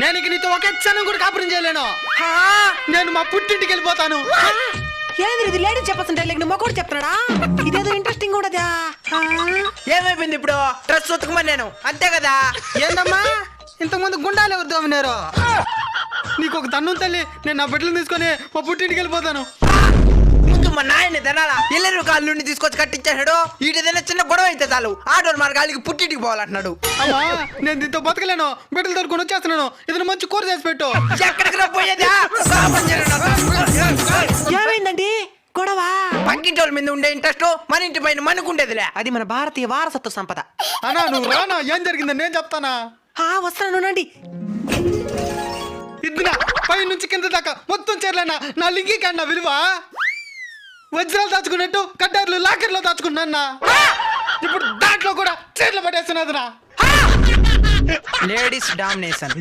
నేను ఇక నీతో ఒకే క్షణం కూడా కాపురం చేయలేను. నేను మా పుట్టింటికి వెళ్ళిపోతాను. ఏంది ఇది లేడీస్ చెప్పొస్తుంటే నువ్వు మొక్కడు చెప్తున్నాడా? ఇదేదో ఇంట్రెస్టింగ్ ఉండదా? ఏమైపోయింది ఇప్పుడు? డ్రెస్ ఉతకమని నేను అంతే కదా. ఏందమ్మా ఇంతకుముందు గుండాలు ఎవరు దోమినారు? నీకు ఒక తన్ను తల్లి. నేను నా బిడ్డలు తీసుకొని మా పుట్టింటికి వెళ్ళిపోతాను. ముందు మా నాయన్ని తినాలా? ఎల్లరు కాళ్ళు తీసుకొచ్చి కట్టించాడు. వీటిదైనా చిన్న గొడవ అయితే చాలు ఆడోళ్ళు మన గాలికి పుట్టింటికి పోవాలంటున్నాడు. అమ్మా నేను దీంతో బతకలేను. బిడ్డలు దొరుకుని వచ్చేస్తున్నాను. ఇది మంచి కూర చేసి పెట్టు. ఎక్కడికి రా పోయేదా? ఏమైందండి గొడవ? పక్కింటి వాళ్ళ మీద ఉండే ఇంట్రెస్ట్ మన ఇంటి పైన మనకుండేదిలే. అది మన భారతీయ వారసత్వ సంపద. అన్నా నువ్వు రానా? ఏం జరిగిందని నేను చెప్తానా? వస్తానండి. ఇద్దునా పై నుంచి కింద దాకా మొత్తం చేరలేనా? నా లింగి కన్నా విలువ వజ్రాలు దాచుకున్నట్టు కడ్డార్లు లాకర్లో దాచుకున్నా. ఇప్పుడు దాంట్లో కూడా చీరలు పట్టేస్తున్నదిరా. Ladies domination.